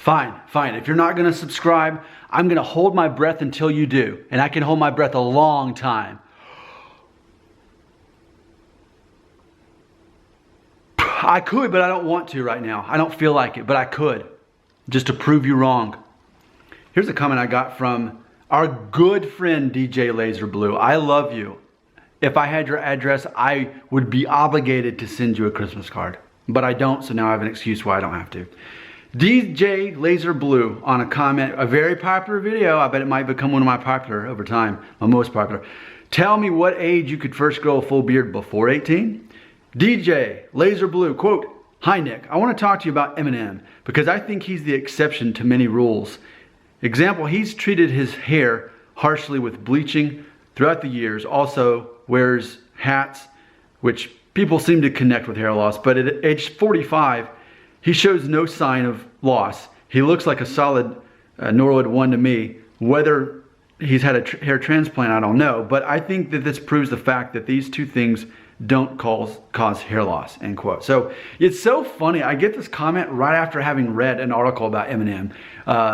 Fine, fine. If you're not going to subscribe, I'm going to hold my breath until you do. And I can hold my breath a long time. I could, but I don't want to right now. I don't feel like it, but I could. Just to prove you wrong. Here's a comment I got from our good friend DJ Laser Blue. I love you. If I had your address, I would be obligated to send you a Christmas card. But I don't, so now I have an excuse why I don't have to. DJ Laser Blue on a comment, a very popular video. I bet it might become one of my popular over time, my most popular. Tell me what age you could first grow a full beard before 18? DJ Laser Blue, quote, "Hi Nick, I want to talk to you about Eminem because I think he's the exception to many rules. Example, he's treated his hair harshly with bleaching throughout the years, also wears hats, which people seem to connect with hair loss, but at age 45, he shows no sign of loss. He looks like a solid Norwood 1 to me. Whether he's had a hair transplant, I don't know, but I think that this proves the fact that these two things don't cause hair loss," end quote. So it's so funny. I get this comment right after having read an article about Eminem.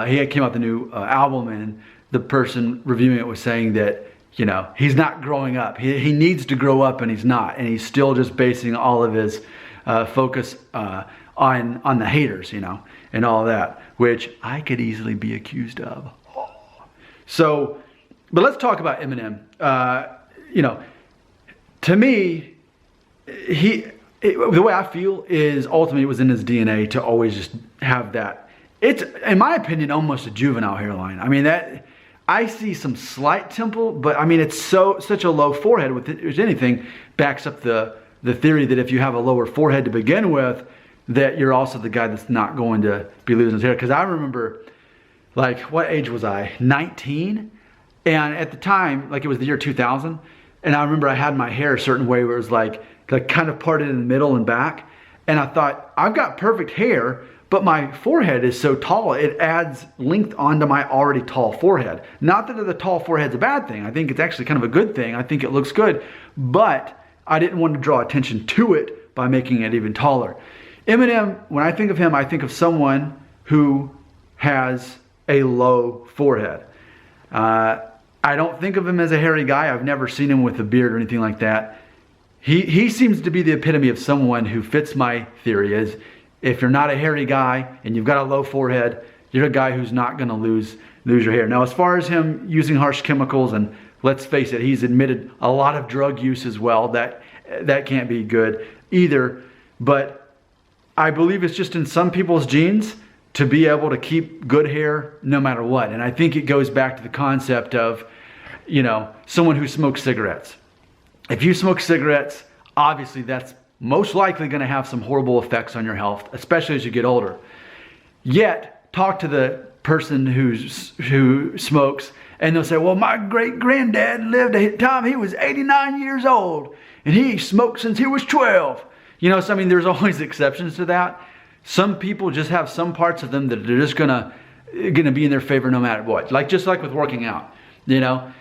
He came out with a new album, and the person reviewing it was saying that, you know, he's not growing up. He needs to grow up, and he's not. And he's still just basing all of his focus on the haters, you know, and all of that, which I could easily be accused of. So, but let's talk about Eminem. You know, to me, the way I feel is ultimately it was in his DNA to always just have that. It's, in my opinion, almost a juvenile hairline. I mean, that I see some slight temple, but I mean, it's such a low forehead. With it, if anything, backs up the theory that if you have a lower forehead to begin with, that you're also the guy that's not going to be losing his hair. Because I remember, like, what age was I? 19? And at the time, like, it was the year 2000. And I remember I had my hair a certain way where it was like kind of parted in the middle and back. And I thought, I've got perfect hair, but my forehead is so tall, it adds length onto my already tall forehead. Not that the tall forehead's a bad thing. I think it's actually kind of a good thing. I think it looks good. But I didn't want to draw attention to it by making it even taller. Eminem, when I think of him, I think of someone who has a low forehead. I don't think of him as a hairy guy. I've never seen him with a beard or anything like that. He seems to be the epitome of someone who fits my theory. Is if you're not a hairy guy and you've got a low forehead, you're a guy who's not going to lose your hair. Now, as far as him using harsh chemicals, and let's face it, he's admitted a lot of drug use as well. That can't be good either. But I believe it's just in some people's genes to be able to keep good hair no matter what. And I think it goes back to the concept of, you know, someone who smokes cigarettes. If you smoke cigarettes, obviously that's most likely going to have some horrible effects on your health, especially as you get older. Yet, talk to the person who smokes, and they'll say, well, my great-granddad lived a time he was 89 years old, and he smoked since he was 12. You know, so I mean, there's always exceptions to that. Some people just have some parts of them that are just gonna be in their favor no matter what. Just like with working out, you know.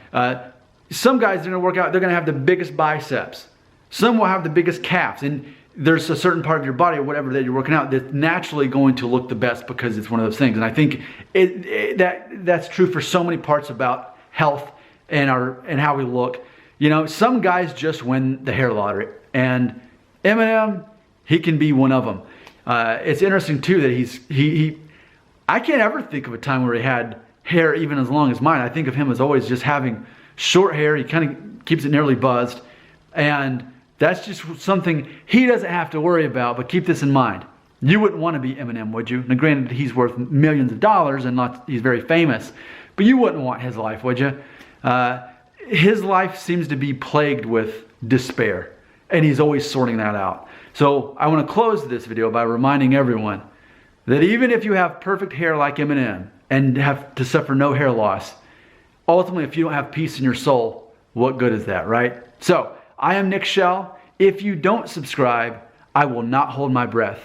Some guys are gonna work out, they're gonna have the biggest biceps. Some will have the biggest calves, and there's a certain part of your body or whatever that you're working out that's naturally going to look the best because it's one of those things. And I think that's true for so many parts about health and how we look. You know, some guys just win the hair lottery, and Eminem, he can be one of them. It's interesting too that I can't ever think of a time where he had hair even as long as mine. I think of him as always just having short hair. He kind of keeps it nearly buzzed, and that's just something he doesn't have to worry about. But keep this in mind. You wouldn't want to be Eminem, would you? Now granted, he's worth millions of dollars and he's very famous, but you wouldn't want his life, would you? His life seems to be plagued with despair, and he's always sorting that out. So I want to close this video by reminding everyone that even if you have perfect hair like Eminem and have to suffer no hair loss, ultimately if you don't have peace in your soul, what good is that, right? So I am Nick Shell. If you don't subscribe, I will not hold my breath.